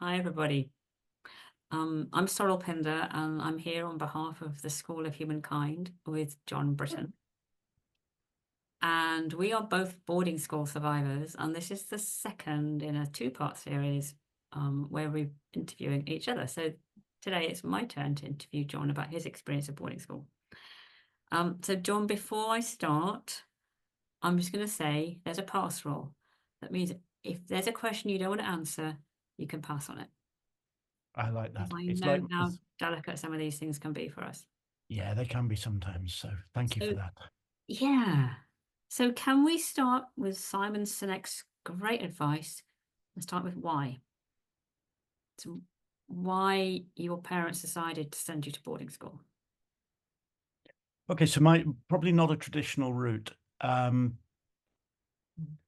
Hi, everybody. I'm Sorrel Pinder, and I'm here on behalf of the School of Humankind with John Britton. And we are both boarding school survivors, and this is the second in a two-part series where we're interviewing each other. So today it's my turn to interview John about his experience of boarding school. So John, before I start, I'm just going to say there's a pass rule. That means if there's a question you don't want to answer, you can pass on it. I like Because that. I It's like, know how delicate some of these things can be for us. yeah, they can be sometimes. So thank you for So, that. yeah. So, can we start with Simon Sinek's great advice and start with why? So, why your parents decided to send you to boarding school? Okay, so my probably not a traditional route.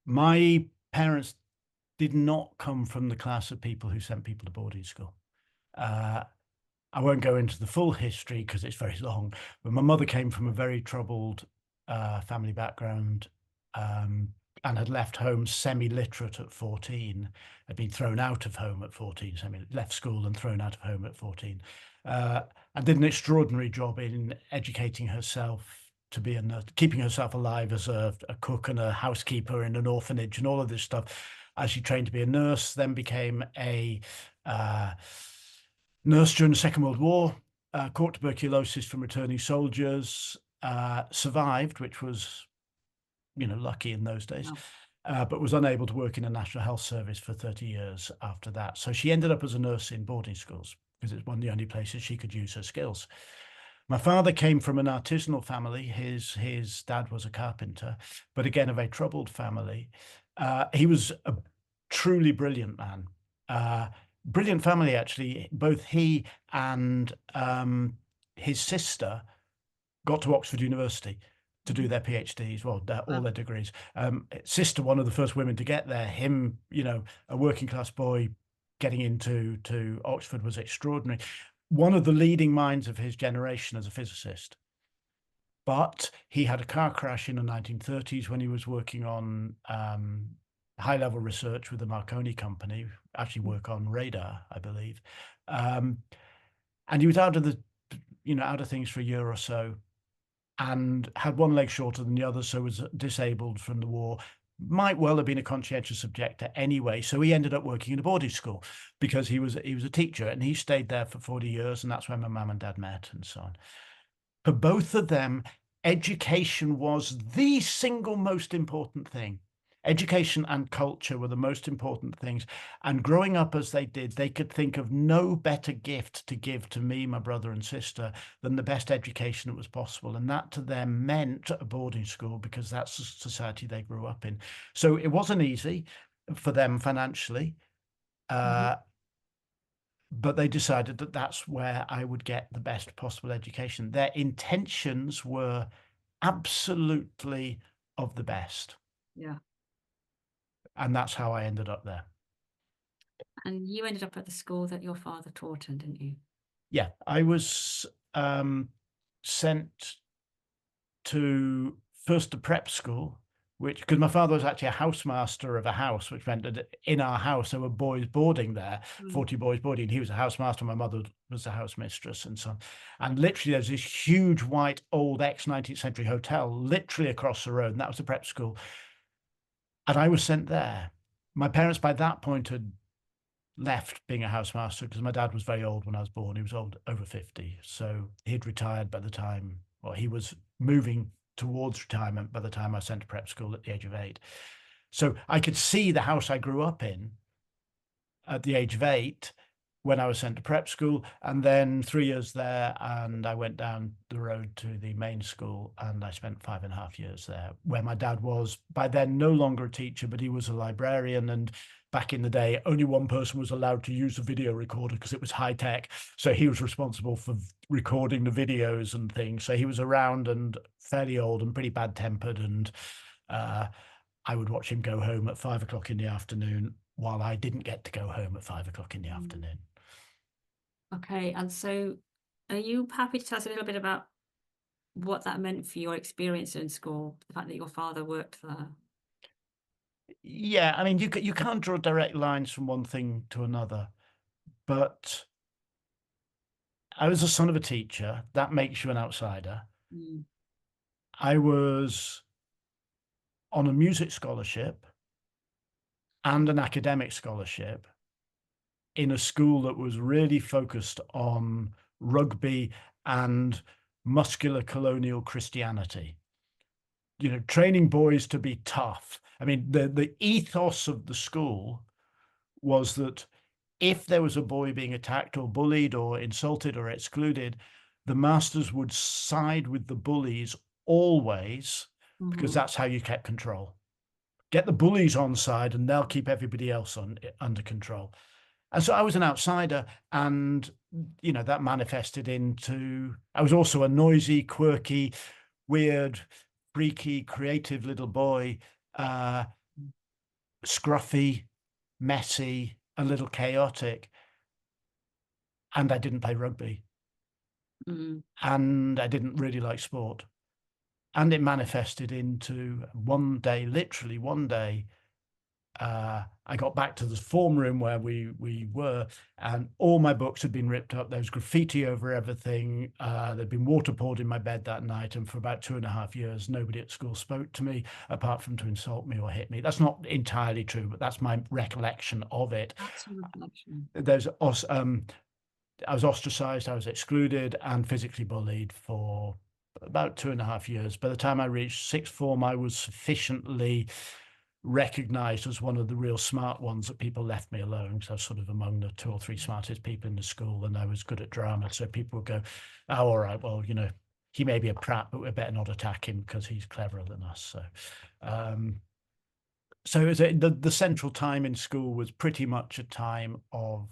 My parents did not come from the class of people who sent people to boarding school. Uh, I won't go into the full history because it's very long, but my mother came from a very troubled family background, um, and had left home semi-literate at 14, had been thrown out of home at 14, left school and thrown out of home at 14, uh, and did an extraordinary job in educating herself to be a nurse, keeping herself alive as a cook and a housekeeper in an orphanage and all of this stuff. As she trained to be a nurse, then became a uh, nurse during the Second World War, caught tuberculosis from returning soldiers, survived, which was, lucky in those days, Wow. but was unable to work in a National Health Service for 30 years after that. So she ended up as a nurse in boarding schools because it's one of the only places she could use her skills. My father came from an artisanal family. His dad was a carpenter, but again, a very troubled family. He was a truly brilliant man. Brilliant family, actually. Both he and his sister got to Oxford University to do Mhm. their PhDs, well, all Wow. their degrees. Sister, one of the first women to get there. Him, a working class boy getting into Oxford was extraordinary. One of the leading minds of his generation as a physicist. But he had a car crash in the 1930s when he was working on high level research with the Marconi company, actually work on radar, I believe. Um, and he was out of things for a year or so, and had one leg shorter than the other, so was disabled from the war. Might well have been a conscientious objector anyway. So he ended up working in a boarding school because he was a teacher, and he stayed there for 40 years, and that's where my mum and dad met and so on. For both of them, education was the single most important thing. Education and culture were the most important things. And growing up as they did, they could think of no better gift to give to me, my brother and sister, than the best education that was possible. And that to them meant a boarding school because that's the society they grew up in. So it wasn't easy for them financially. Mhm. Uh, but they decided that that's where I would get the best possible education. Their intentions were absolutely of the best, Yeah. and that's how I ended up there. And you ended up at the school that your father taught in, didn't you? Yeah, I was sent to first to prep school, which because my father was actually a housemaster of a house, which meant that in our house there were boys boarding there, Mm. 40 boys boarding. He was a housemaster, my mother was a housemistress, and so on. And literally, there's this huge white old ex-19th century hotel literally across the road, and that was the prep school. And I was sent there. My parents by that point had left being a housemaster because my dad was very old when I was born. He was old, over 50. So he'd retired by the time, well, he was moving towards retirement by the time I was sent to prep school at the age of 8. So I could see the house I grew up in at the age of 8 when I was sent to prep school, and then 3 years there, and I went down the road to the main school, and I spent 5.5 years there, where my dad was by then no longer a teacher, but he was a librarian. And back in the day, only one person was allowed to use a video recorder because it was high tech. So he was responsible for recording the videos and things. So he was around and fairly old and pretty bad tempered, and uh, I would watch him go home at 5 o'clock in the afternoon while I didn't get to go home at 5 o'clock in the Mm. afternoon. Okay. And so, are you happy to tell us a little bit about what that meant for your experience in school? The fact that your father worked there. Yeah, I mean, you can't draw direct lines from one thing to another. but I was the son of a teacher. That makes you an outsider. Mm. I was on a music scholarship and an academic scholarship in a school that was really focused on rugby and muscular colonial Christianity. You know, training boys to be tough. I mean, the ethos of the school was that if there was a boy being attacked or bullied or insulted or excluded, the masters would side with the bullies always, because that's how you kept control. Get the bullies on side and they'll keep everybody else under control. And so I was an outsider, and you know, that manifested into, I was also a noisy, quirky, weird, freaky, creative little boy, scruffy, messy, a little chaotic. And I didn't play rugby. Mm. And I didn't really like sport. And it manifested into one day, literally one day, I got back to the form room where we were, and all my books had been ripped up. There was graffiti over everything. There'd been water poured in my bed that night, and for about 2.5 years, nobody at school spoke to me apart from to insult me or hit me. That's not entirely true, but that's my recollection of it. That's your reflection. I was ostracized, I was excluded and physically bullied for about 2.5 years. By the time I reached sixth form, I was sufficiently recognized as one of the real smart ones that people left me alone, because I was sort of among the 2 or 3 smartest people in the school, and I was good at drama. So people would go, oh, all right, well, you know, he may be a prat, but we better not attack him because he's cleverer than us. So the central time in school was pretty much a time of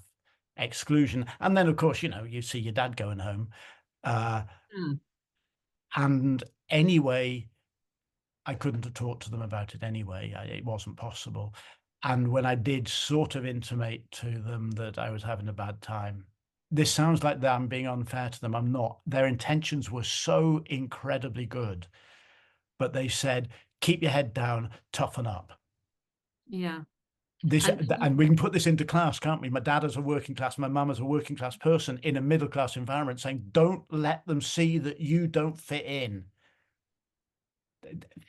exclusion. And then, of course, you know, you see your dad going home. And anyway, I couldn't have talked to them about it anyway. It wasn't possible. And when I did sort of intimate to them that I was having a bad time, this sounds like that I'm being unfair to them. I'm not. Their intentions were so incredibly good, but they said, keep your head down, toughen up. Yeah. And we can put this into class, can't we? My dad is a working class, my mum is a working class person in a middle class environment, saying, don't let them see that you don't fit in.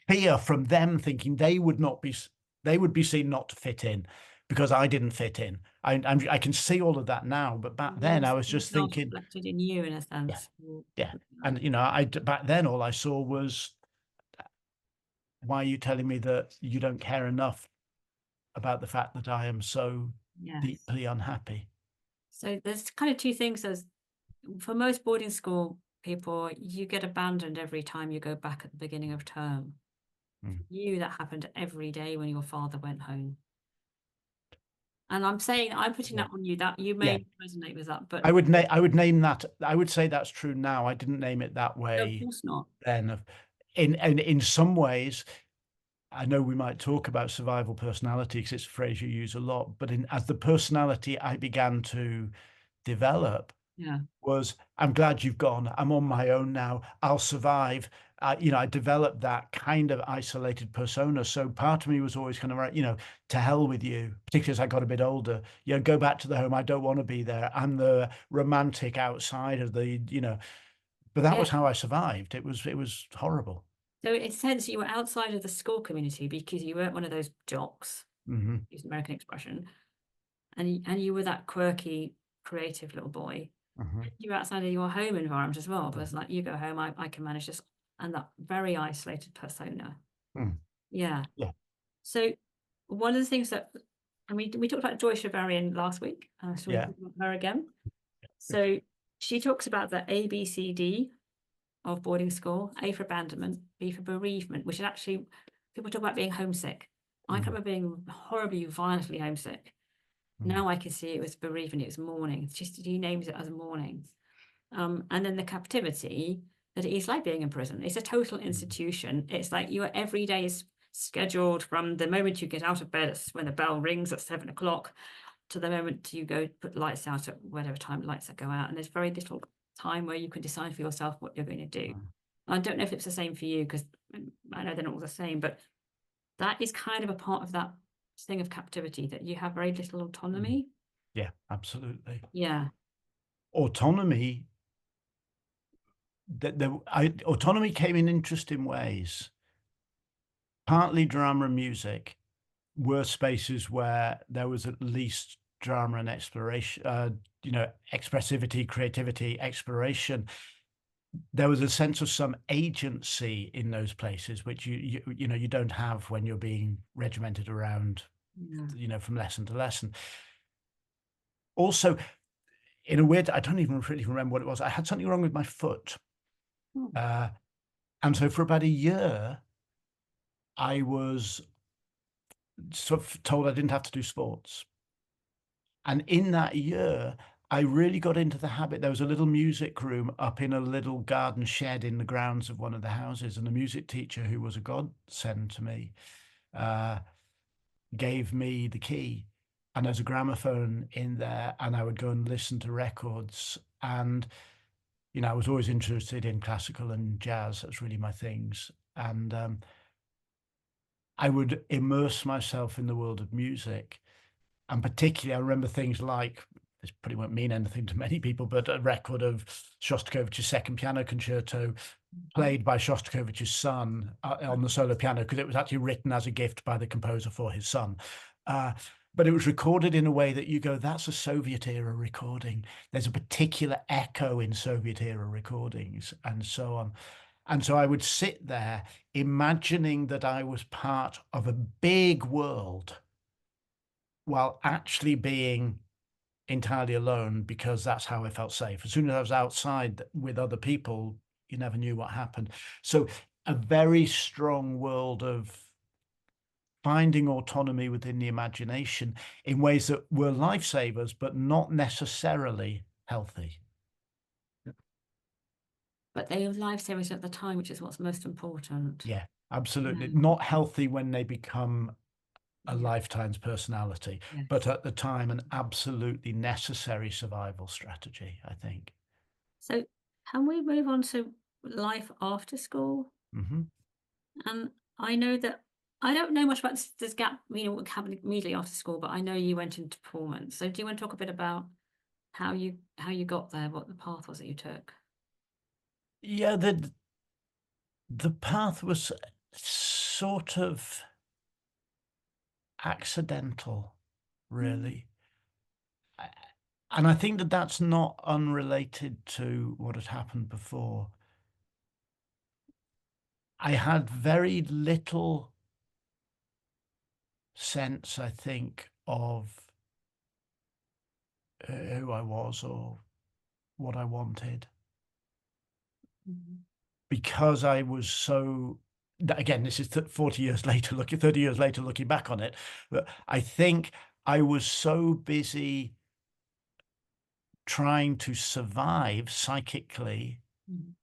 Fear from them thinking they would be seen not to fit in because I didn't fit in. I can see all of that now, but back then I was just thinking, reflected in you in a sense. Yeah. And you know, back then all I saw was, why are you telling me that you don't care enough about the fact that I am so deeply unhappy? So there's kind of two things. As for most boarding school people, you get abandoned every time you go back at the beginning of term. You, that happened every day when your father went home. And I'm putting that on you, that you may resonate with that, but I would name that. I would say that's true now. I didn't name it that way. No, of course not. Then, in some ways, I know we might talk about survival personality because it's a phrase you use a lot, but as the personality I began to develop, was, I'm glad you've gone. I'm on my own now. I'll survive. You know, I developed that kind of isolated persona. So part of me was always kind of, you know, to hell with you, particularly as I got a bit older. You know, go back to the home. I don't want to be there. I'm the romantic outside of the, you know, but that was how I survived. It was horrible. So in a sense, you were outside of the school community because you weren't one of those jocks, use an American expression, and you were that quirky, creative little boy. You're outside of your home environment as well, but it's like, you go home, I can manage this, and that very isolated persona. Yeah. So one of the things that, and we talked about Joy Shavarian last week, so we talk about her again. So she talks about the ABCD of boarding school: A for abandonment, B for bereavement, which is actually, people talk about being homesick. I can remember being horribly, violently homesick. Now I can see it was bereavement, it was mourning. It's just, he names it as mourning. And then the captivity, that it is like being in prison. It's a total institution. It's like your every day is scheduled from the moment you get out of bed, when the bell rings at 7 o'clock, to the moment you go put lights out at whatever time lights go out. And there's very little time where you can decide for yourself what you're going to do. I don't know if it's the same for you, because I know they're not all the same, but that is kind of a part of that thing of captivity, that you have very little autonomy. Yeah, absolutely. Yeah. Autonomy, autonomy came in interesting ways. Partly drama and music were spaces where there was at least drama and exploration, expressivity, creativity, exploration. There was a sense of some agency in those places, which you don't have when you're being regimented around, Yeah. from lesson to lesson. Also, in a weird, I don't even really remember what it was. I had something wrong with my foot. Oh. And so for about a year, I was sort of told I didn't have to do sports. And in that year, I really got into the habit. There was a little music room up in a little garden shed in the grounds of one of the houses. And the music teacher, who was a godsend to me, gave me the key. And there's a gramophone in there, and I would go and listen to records. And I was always interested in classical and jazz. That's really my things. And I would immerse myself in the world of music. And particularly, I remember things like, this probably won't mean anything to many people, but a record of Shostakovich's Second Piano Concerto played by Shostakovich's son on the solo piano, because it was actually written as a gift by the composer for his son. But it was recorded in a way that you go, that's a Soviet era recording. There's a particular echo in Soviet era recordings, and so on. And so I would sit there imagining that I was part of a big world while actually being entirely alone, because that's how I felt safe. As soon as I was outside with other people, you never knew what happened. So a very strong world of finding autonomy within the imagination in ways that were lifesavers, but not necessarily healthy. But they were lifesavers at the time, which is what's most important. Yeah, absolutely. Yeah. Not healthy when they become a Yeah. lifetime's personality, Yes. but at the time, an absolutely necessary survival strategy, I think. So can we move on to life after school? Hmm. And I know that I don't know much about this gap, what happened immediately after school, but I know you went into performance. So do you want to talk a bit about how you got there, what the path was that you took? Yeah, the path was sort of accidental, Mm. really. And I think that that's not unrelated to what had happened before. I had very little sense, I think, of who I was or what I wanted, Mhm. because I was so, again, this is 40 years later, 30 years later, looking back on it. But I think I was so busy trying to survive psychically Mhm.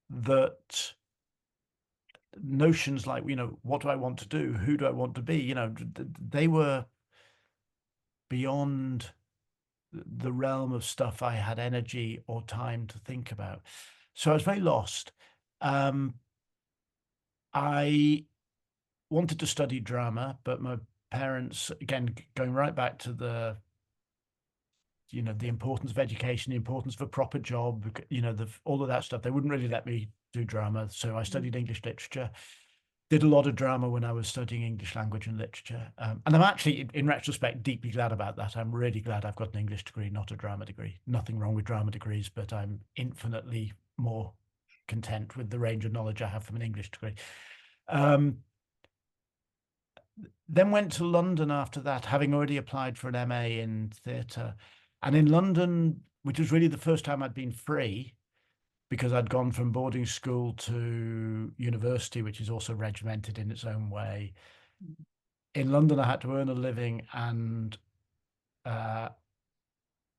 that notions like, what do I want to do? Who do I want to be? They were beyond the realm of stuff I had energy or time to think about. So I was very lost. I wanted to study drama, but my parents, again, going right back to the importance of education, the importance of a proper job, all of that stuff, they wouldn't really let me do drama. So I Mhm. studied English literature, did a lot of drama when I was studying English language and literature. And I'm actually, in retrospect, deeply glad about that. I'm really glad I've got an English degree, not a drama degree. Nothing wrong with drama degrees, but I'm infinitely more content with the range of knowledge I have from an English degree. Um, then went to London after that, having already applied for an MA in theatre. And in London, which was really the first time I'd been free, because I'd gone from boarding school to university, which is also regimented in its own way. In London, I had to earn a living, and I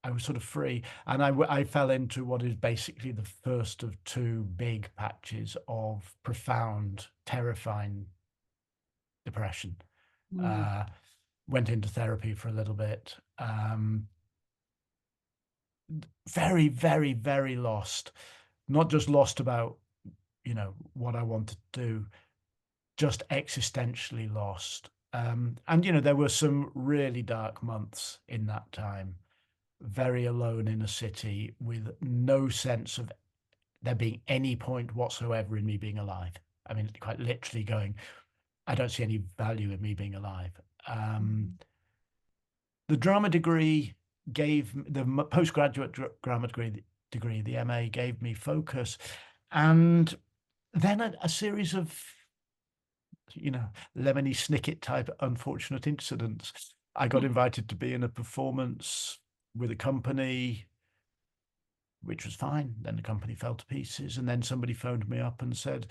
was sort of free. And I fell into what is basically the first of two big patches of profound, terrifying depression. Mm. Uh, Went into therapy for a little bit. Very, very, very lost. Not just lost about, what I wanted to do, just existentially lost. And, you know, there were some really dark months in that time, very alone in a city with no sense of there being any point whatsoever in me being alive. I mean, quite literally going, I don't see any value in me being alive. The drama degree gave the postgraduate drama degree, the MA, gave me focus, and then a series of, you know, Lemony Snicket type unfortunate incidents. I got invited to be in a performance with a company, which was fine. Then the company fell to pieces, and then somebody phoned me up and said,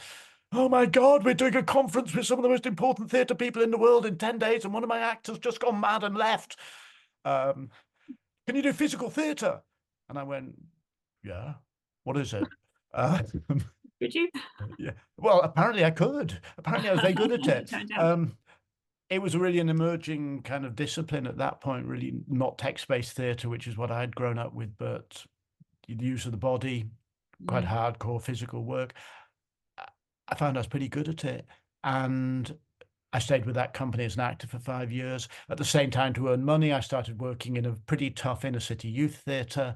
"Oh my God, we're doing a conference with some of the most important theatre people in the world in 10 days, and one of my actors just gone mad and left. Can you do physical theatre?" And I went, "Yeah, what is it?" Could you? Yeah. Well, apparently I could. Apparently I was very good at it. It was really an emerging kind of discipline at that point, really not text-based theatre, which is what I'd grown up with, but the use of the body, quite hardcore physical work. I found I was pretty good at it. And I stayed with that company as an actor for 5 years. At the same time, to earn money, I started working in a pretty tough inner city youth theatre.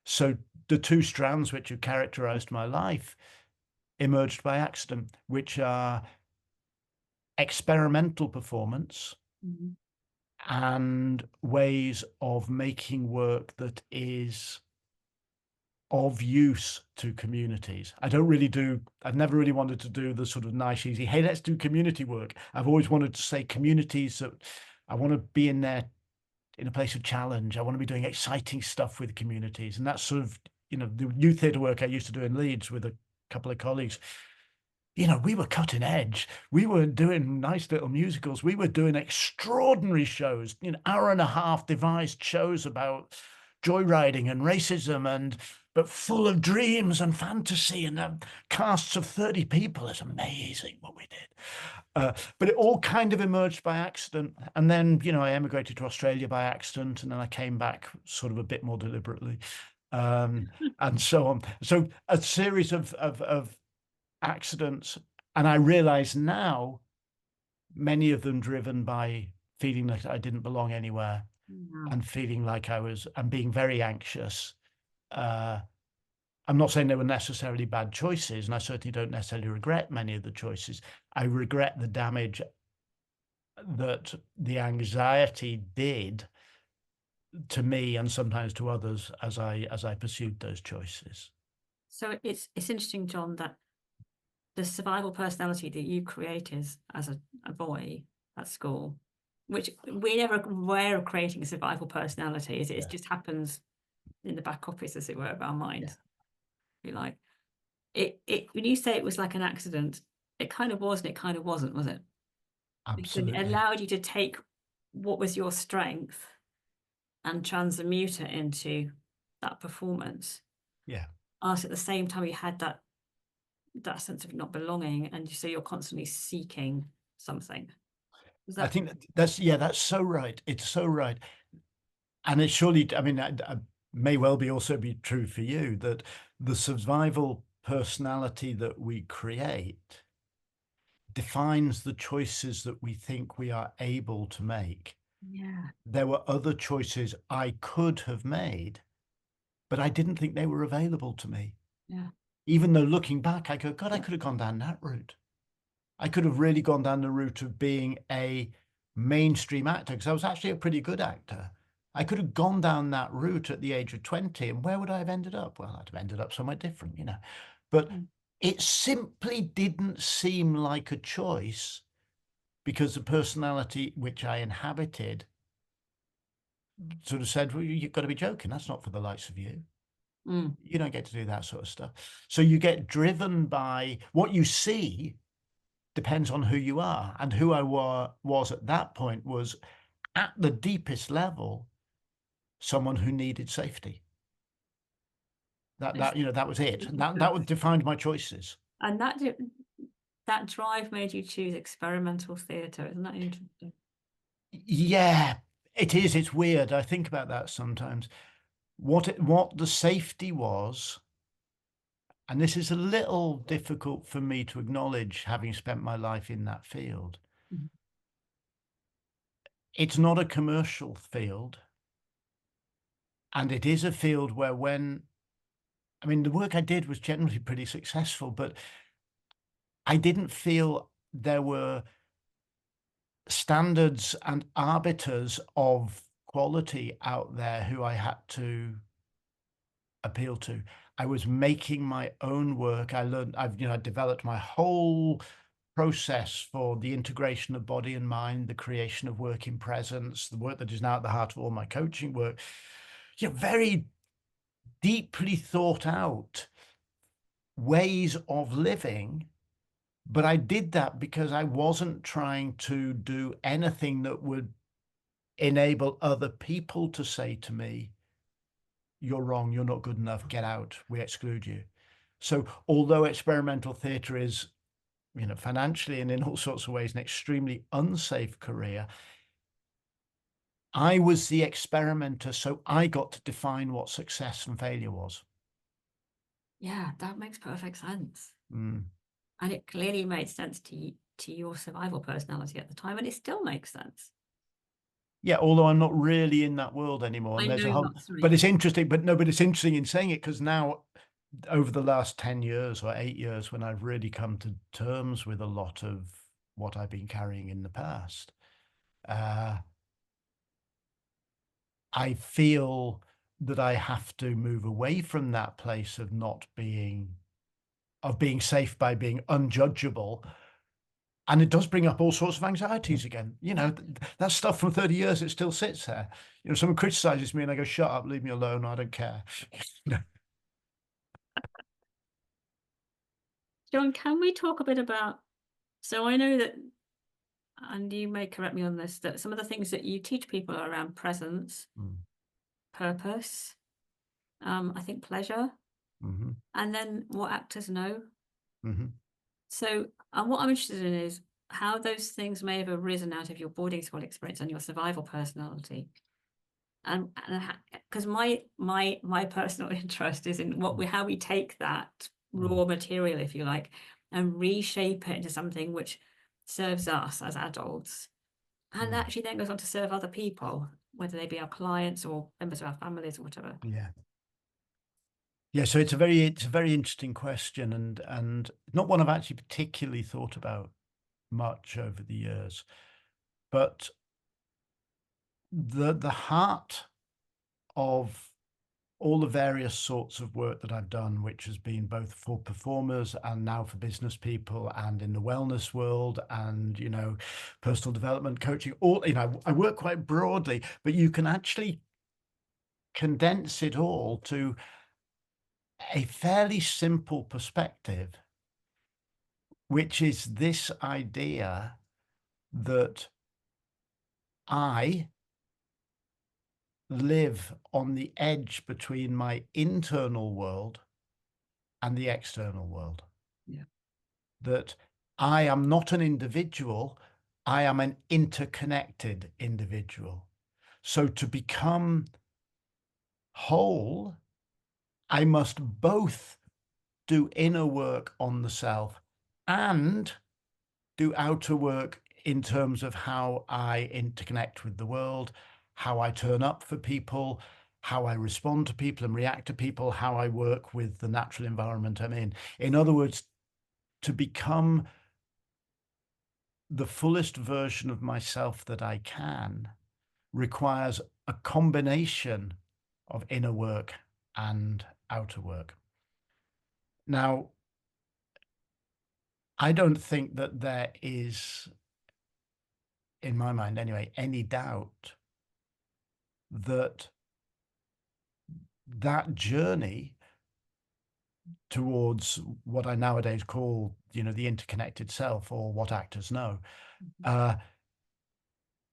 So the two strands which have characterized my life emerged by accident, which are experimental performance and ways of making work that is of use to communities. I've never really wanted to do the sort of nice, easy, hey, let's do community work. I've always wanted to say communities that I want to be in there in a place of challenge. I want to be doing exciting stuff with communities. And that's sort of, you know, the youth theatre work I used to do in Leeds with a couple of colleagues. You know, we were cutting edge. We weren't doing nice little musicals. We were doing extraordinary shows, you know, hour and a half devised shows about joyriding and racism, but full of dreams and fantasy, and casts of 30 people. It's amazing what we did. But it all kind of emerged by accident. And then, you know, I emigrated to Australia by accident, and then I came back sort of a bit more deliberately, and so on. So a series of accidents, and I realize now many of them driven by feeling like I didn't belong anywhere and feeling like I'm being very anxious. I'm not saying they were necessarily bad choices, and I certainly don't necessarily regret many of the choices. I regret the damage that the anxiety did to me and sometimes to others as I pursued those choices. So it's interesting, John, that the survival personality that you created as a boy at school, which we never were aware of creating a survival personality, it just happens in the back office, as it were, of our minds. You like it when you say it was like an accident, it kind of was and it kind of wasn't, was it? Absolutely. Because it allowed you to take what was your strength and transmute it into that performance. Yeah. At the same time, you had that sense of not belonging, and so you're constantly seeking something. I think that's so right. It's so right. And it surely, I mean, I may well be also be true for you that the survival personality that we create defines the choices that we think we are able to make. Yeah. There were other choices I could have made, but I didn't think they were available to me. Yeah. Even though looking back, I go, God, I could have gone down that route. I could have really gone down the route of being a mainstream actor, because I was actually a pretty good actor. I could have gone down that route at the age of 20, and where would I have ended up? Well, I'd have ended up somewhere different, you know. But it simply didn't seem like a choice, because the personality which I inhabited sort of said, well, you've got to be joking. That's not for the likes of you. You don't get to do that sort of stuff. So you get driven by what you see. Depends on who you are, and who I was at that point was, at the deepest level, someone who needed safety. That you know, that was it. And that would define my choices. And that drive made you choose experimental theatre. Isn't that interesting? Yeah, it is. It's weird. I think about that sometimes. What the safety was, and this is a little difficult for me to acknowledge, having spent my life in that field. it's not a commercial field. And it is a field where I mean, the work I did was generally pretty successful, but I didn't feel there were standards and arbiters of quality out there who I had to appeal to. I was making my own work. I developed my whole process for the integration of body and mind, the creation of work in presence, the work that is now at the heart of all my coaching work. Very deeply thought out ways of living. But I did that because I wasn't trying to do anything that would enable other people to say to me, "You're wrong, you're not good enough, get out, we exclude you." So although experimental theatre is, financially and in all sorts of ways, an extremely unsafe career, I was the experimenter, so I got to define what success and failure was. Yeah, that makes perfect sense. Mm. And it clearly made sense to your survival personality at the time, and it still makes sense. Yeah, although I'm not really in that world anymore, I and there's know a you're whole, not, sorry. but it's interesting. But no, but it's interesting in saying it because now, over the last 10 years or 8 years, when I've really come to terms with a lot of what I've been carrying in the past, I feel that I have to move away from that place of being safe by being unjudgeable. And it does bring up all sorts of anxieties again. That stuff from 30 years, it still sits there. Someone criticizes me and I go, "Shut up, leave me alone, I don't care." John, can we talk a bit about, so I know that, and you may correct me on this, that some of the things that you teach people are around presence, purpose, I think pleasure, Mm-hmm. and then what actors know. Mm-hmm. So, what I'm interested in is how those things may have arisen out of your boarding school experience and your survival personality. And because my personal interest is in how we take that raw material, if you like, and reshape it into something which serves us as adults, and actually then goes on to serve other people, whether they be our clients or members of our families or whatever. Yeah, so it's a very interesting question, and not one I've actually particularly thought about much over the years. But the heart of all the various sorts of work that I've done, which has been both for performers and now for business people and in the wellness world and, personal development coaching, I work quite broadly, but you can actually condense it all to a fairly simple perspective, which is this idea that I live on the edge between my internal world and the external world. Yeah. That I am not an individual, I am an interconnected individual. So to become whole, I must both do inner work on the self and do outer work in terms of how I interconnect with the world, how I turn up for people, how I respond to people and react to people, how I work with the natural environment I'm in. In other words, to become the fullest version of myself that I can requires a combination of inner work and outer work. Now, I don't think that there is, in my mind anyway, any doubt that that journey towards what I nowadays call, the interconnected self, or what actors know,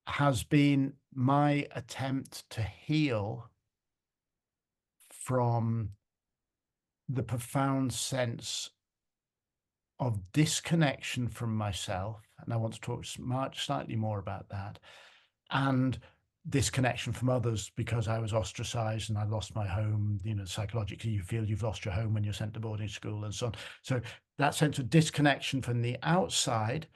has been my attempt to heal from the profound sense of disconnection from myself. And I want to talk slightly more about that. And disconnection from others, because I was ostracized and I lost my home. Psychologically, you feel you've lost your home when you're sent to boarding school and so on. So that sense of disconnection from the outside,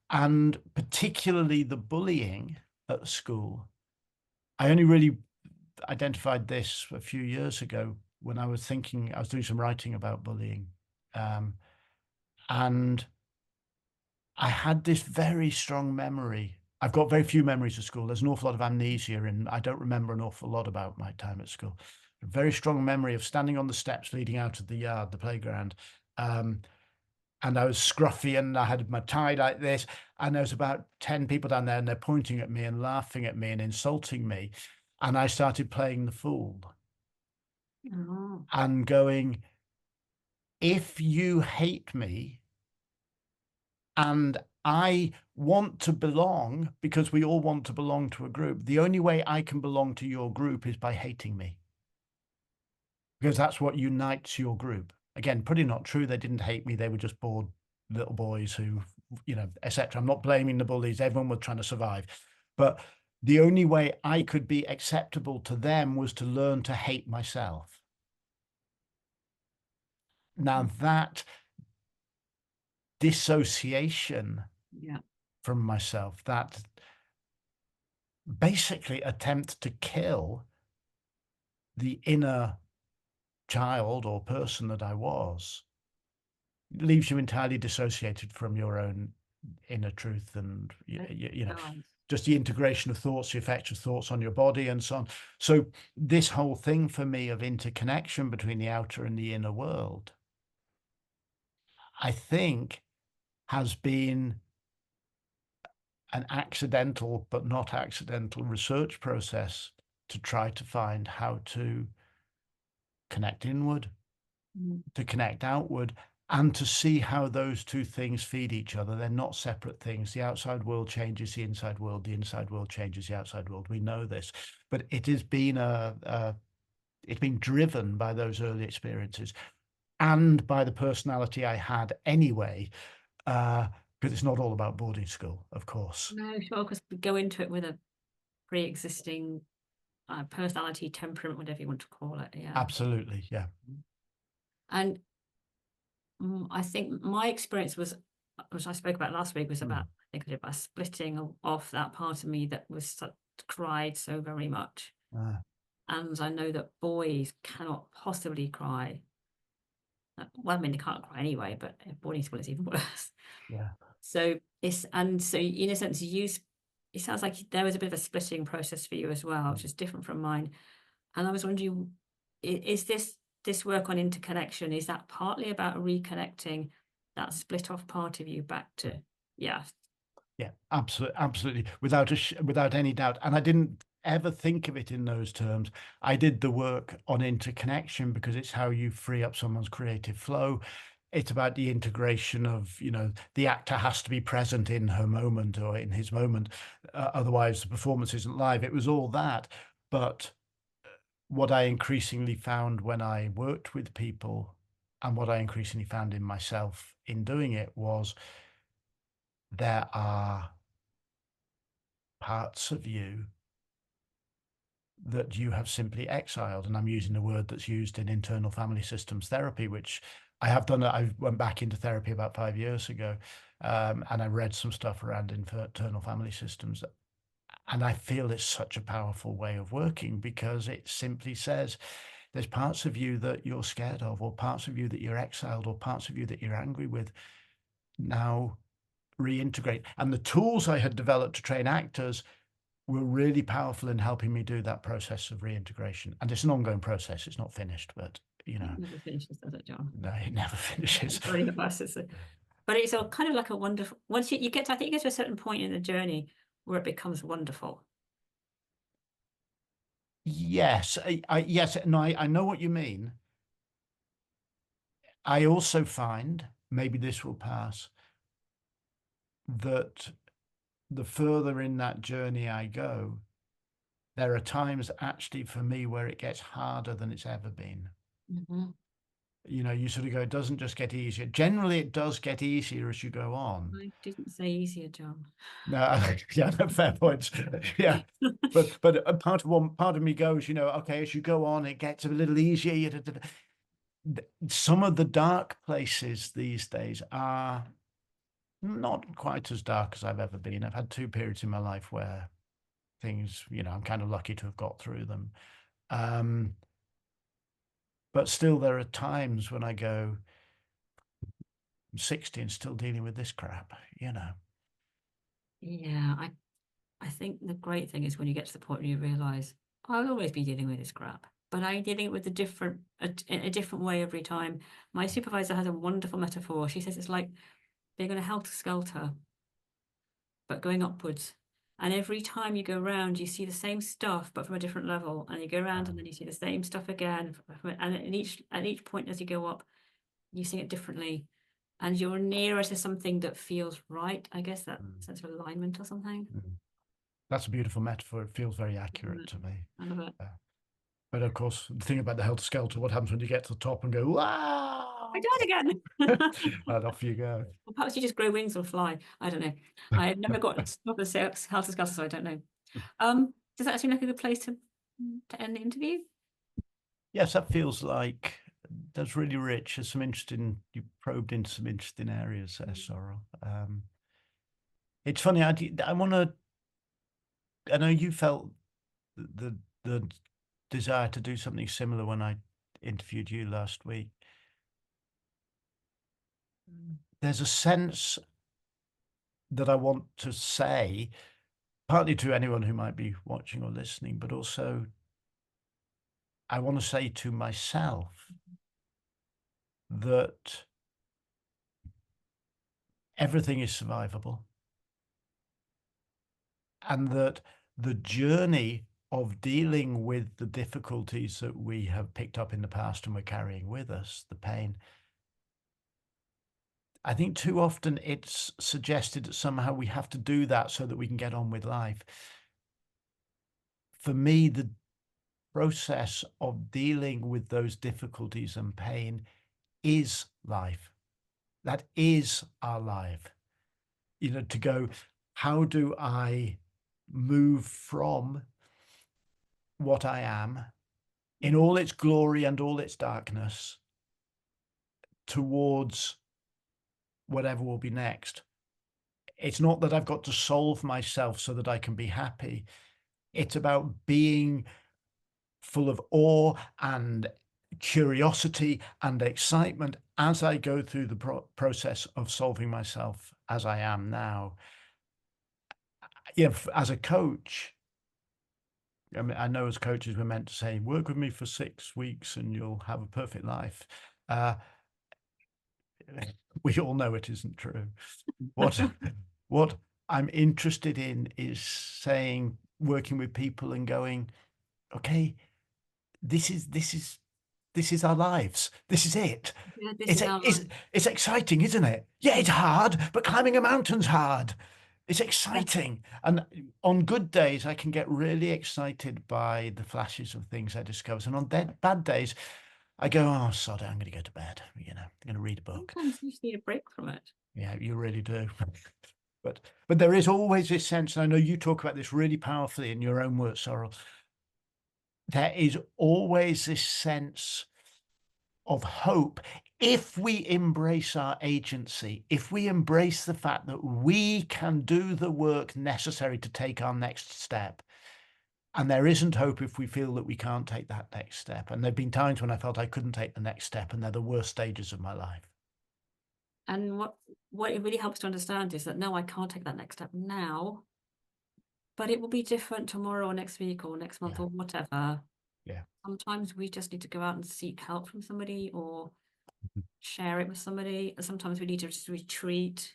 and particularly the bullying at school. I only really identified this a few years ago when I was doing some writing about bullying. And I had this very strong memory. I've got very few memories of school. There's an awful lot of amnesia, and I don't remember an awful lot about my time at school. A very strong memory of standing on the steps leading out of the yard, the playground. And I was scruffy and I had my tie like this. And there was about 10 people down there and they're pointing at me and laughing at me and insulting me. And I started playing the fool Oh, and going, if you hate me and I want to belong, because we all want to belong to a group, the only way I can belong to your group is by hating me. Because that's what unites your group. Again, pretty not true. They didn't hate me. They were just bored little boys who, etc. I'm not blaming the bullies. Everyone was trying to survive. But the only way I could be acceptable to them was to learn to hate myself. Now that dissociation yeah. from myself, that basically attempt to kill the inner child or person that I was, leaves you entirely dissociated from your own inner truth and Nice. just the integration of thoughts, the effects of thoughts on your body and so on. So this whole thing for me of interconnection between the outer and the inner world, I think, has been an accidental but not accidental research process to try to find how to connect inward, to connect outward, and to see how those two things feed each other. They're not separate things. The outside world changes the inside world. The inside world changes the outside world. We know this, but it has been it's been driven by those early experiences and by the personality I had anyway, because it's not all about boarding school, of course. No, sure, because we go into it with a pre-existing personality, temperament, whatever you want to call it. Yeah. Absolutely, yeah. And I think my experience was, which I spoke about last week, was about, I think, about splitting off that part of me that cried so very much. And I know that boys cannot possibly cry. Well, I mean, they can't cry anyway, but at boarding school it's even worse. Yeah. So so in a sense, it sounds like there was a bit of a splitting process for you as well, which is different from mine. And I was wondering, is this work on interconnection, is that partly about reconnecting that split off part of you back to, yeah. Yeah, absolutely, without any doubt. And I didn't ever think of it in those terms. I did the work on interconnection because it's how you free up someone's creative flow. It's about the integration of, the actor has to be present in her moment or in his moment, otherwise the performance isn't live. It was all that. But what I increasingly found when I worked with people, and what I increasingly found in myself in doing it, was there are parts of you that you have simply exiled. And I'm using the word that's used in internal family systems therapy, which I have done. I went back into therapy about 5 years ago, and I read some stuff around internal family systems. And I feel it's such a powerful way of working because it simply says there's parts of you that you're scared of, or parts of you that you're exiled, or parts of you that you're angry with. Now reintegrate. And the tools I had developed to train actors were really powerful in helping me do that process of reintegration. And it's an ongoing process. It's not finished, but It never finishes, does it, John? no, it never finishes. But it's all kind of like a wonderful, once you get to, I think you get to a certain point in the journey where it becomes wonderful. Yes, yes, no, I know what you mean. I also find, maybe this will pass, that the further in that journey I go, there are times actually for me where it gets harder than it's ever been. You sort of go, it doesn't just get easier. Generally, it does get easier as you go on. I didn't say easier, John. No, yeah, no, fair points. Yeah, but a part of me goes, okay, as you go on, it gets a little easier. Some of the dark places these days are not quite as dark as I've ever been. I've had 2 periods in my life where things, I'm kind of lucky to have got through them. But still, there are times when I go, I'm 60 and still dealing with this crap, Yeah, I think the great thing is when you get to the point where you realize I'll always be dealing with this crap, but I'm dealing with a different way every time. My supervisor has a wonderful metaphor. She says it's like being on a helter-skelter, but going upwards. And every time you go around, you see the same stuff, but from a different level. And you go around, and then you see the same stuff again. And at each point as you go up, you see it differently. And you're nearer to something that feels right. I guess that sense of alignment or something. That's a beautiful metaphor. It feels very accurate to me. I love it. But of course, the thing about the helter-skelter, what happens when you get to the top and go, wow, I died again. and off you go. Or perhaps you just grow wings and fly. I don't know. I've never got to the helter-skelter, so I don't know. Does that seem like a good place to end the interview? Yes, that feels like that's really rich. There's you probed into some interesting areas there, Sorrel. It's funny, I know you felt the desire to do something similar when I interviewed you last week. There's a sense that I want to say, partly to anyone who might be watching or listening, but also I want to say to myself that everything is survivable, and that the journey of dealing with the difficulties that we have picked up in the past and we're carrying with us, the pain, I think too often it's suggested that somehow we have to do that so that we can get on with life. For me, the process of dealing with those difficulties and pain is life. That is our life. To go, how do I move from what I am in all its glory and all its darkness towards whatever will be next? It's not that I've got to solve myself so that I can be happy. It's about being full of awe and curiosity and excitement as I go through the process of solving myself as I am now. As a coach, I mean, I know as coaches we're meant to say, work with me for 6 weeks and you'll have a perfect life. We all know it isn't true. What I'm interested in is saying, working with people and going, okay, this is our lives. This is it. Yeah, this is our life. It's exciting, isn't it? Yeah, it's hard, but climbing a mountain's hard. It's exciting. And on good days, I can get really excited by the flashes of things I discover. And on bad days, I go, oh, sod it, I'm going to go to bed. I'm going to read a book. Sometimes you just need a break from it. Yeah, you really do. But there is always this sense, and I know you talk about this really powerfully in your own words, Sorrel. There is always this sense of hope if we embrace our agency, if we embrace the fact that we can do the work necessary to take our next step. And there isn't hope if we feel that we can't take that next step. And there have been times when I felt I couldn't take the next step, and they're the worst stages of my life. And what it really helps to understand is that no, I can't take that next step now, but it will be different tomorrow or next week or next month or whatever. Yeah. Sometimes we just need to go out and seek help from somebody or share it with somebody. And sometimes we need to just retreat.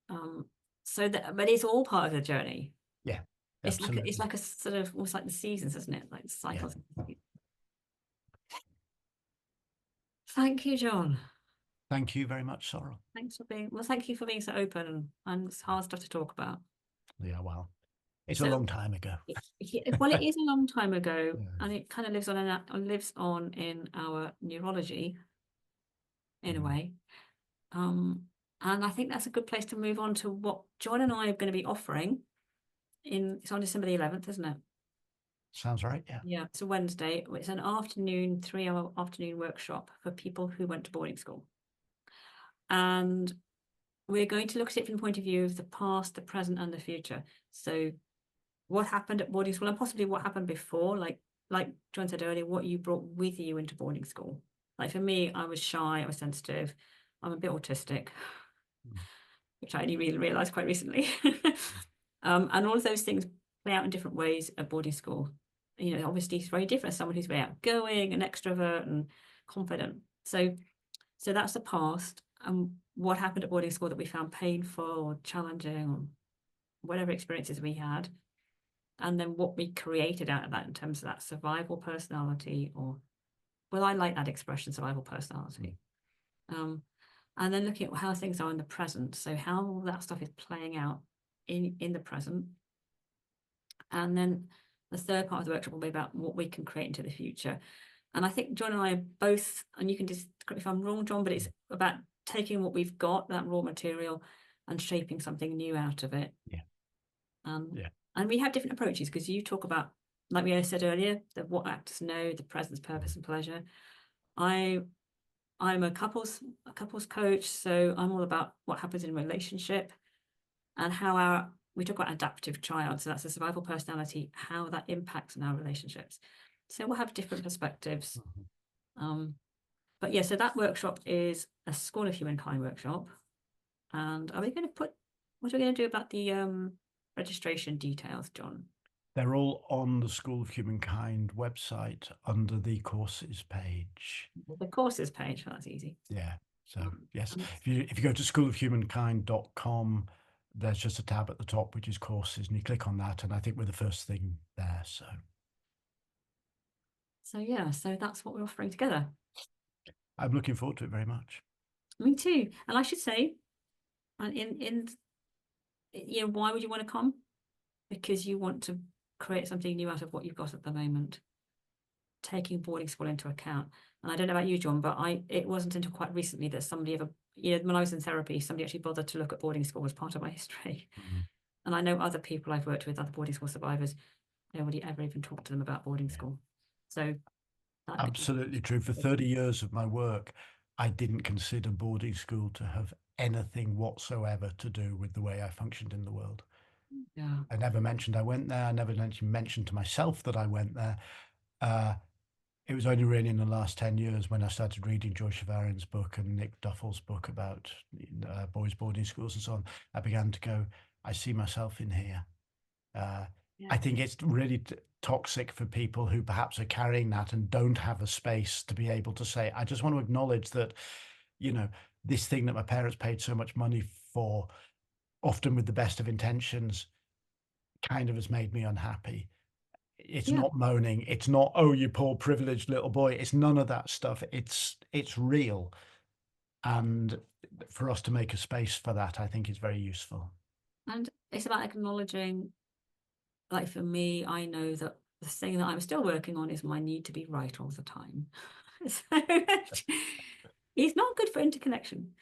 But it's all part of the journey. Yeah. It's like a sort of almost like the seasons, isn't it? Like cycles. Yeah. Thank you, John. Thank you very much, Sorrel. Thank you for being so open, and it's hard stuff to talk about. Yeah, well, it's a long time ago. Well, it is a long time ago, and it kind of lives on in our neurology in a way. And I think that's a good place to move on to what John and I are going to be offering. It's on December the 11th, isn't it? Sounds right, yeah. Yeah, it's a Wednesday. It's an 3-hour afternoon workshop for people who went to boarding school. And we're going to look at it from the point of view of the past, the present, and the future. So what happened at boarding school and possibly what happened before, like John said earlier, what you brought with you into boarding school. Like for me, I was shy, I was sensitive, I'm a bit autistic, which I only really realized quite recently. And all of those things play out in different ways at boarding school. You know, obviously it's very different. Someone who's very outgoing, an extrovert and confident. So that's the past. And what happened at boarding school that we found painful or challenging or whatever experiences we had. And then what we created out of that in terms of that survival personality, or, well, I like that expression, survival personality. And then looking at how things are in the present. So how that stuff is playing out in the present. And then the third part of the workshop will be about what we can create into the future. And I think John and I are both, and you can just correct me if I'm wrong, John, but it's about taking what we've got, that raw material, and shaping something new out of it. Yeah. Yeah. And we have different approaches, because you talk about, like we said earlier, the what actors know, the presence, purpose, and pleasure. I'm a couples coach, so I'm all about what happens in a relationship and how we talk about adaptive child, so that's a survival personality, how that impacts on our relationships. So we'll have different perspectives. But yeah, so that workshop is a School of Humankind workshop. And are we going to what are we going to do about the registration details, John? They're all on the School of Humankind website under the courses page. The courses page, that's easy. Yeah. So yes, if you go to schoolofhumankind.com, there's just a tab at the top which is courses, and you click on that, and I think we're the first thing there. So yeah, so that's what we're offering together. I'm looking forward to it very much. Me too. And I should say, why would you want to come? Because you want to create something new out of what you've got at the moment, taking boarding school into account. And I don't know about you, John, but it wasn't until quite recently that somebody ever, when I was in therapy, somebody actually bothered to look at boarding school as part of my history. And I know other people I've worked with, other boarding school survivors, nobody ever even talked to them about boarding school. So absolutely true. For 30 years of my work, I didn't consider boarding school to have anything whatsoever to do with the way I functioned in the world. Yeah. I never mentioned I went there. I never mentioned to myself that I went there. It was only really in the last 10 years when I started reading Joy Chavarian's book and Nick Duffel's book about boys' boarding schools and so on, I began to go, I see myself in here. I think it's really toxic for people who perhaps are carrying that and don't have a space to be able to say, I just want to acknowledge that, this thing that my parents paid so much money for, often with the best of intentions, kind of has made me unhappy. It's not moaning. It's not, oh, you poor privileged little boy. It's none of that stuff. It's real. And for us to make a space for that, I think is very useful. And it's about acknowledging, like for me, I know that the thing that I'm still working on is my need to be right all the time. So it's not good for interconnection.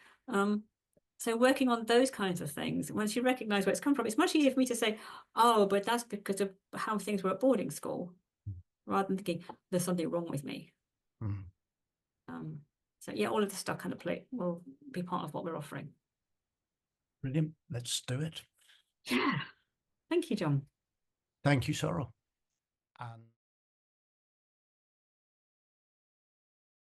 So working on those kinds of things, once you recognize where it's come from, it's much easier for me to say, oh, but that's because of how things were at boarding school, rather than thinking there's something wrong with me. So yeah, all of this stuff kind of will be part of what we're offering. Brilliant. Let's do it. Yeah. Thank you, John. Thank you, Sorrel. And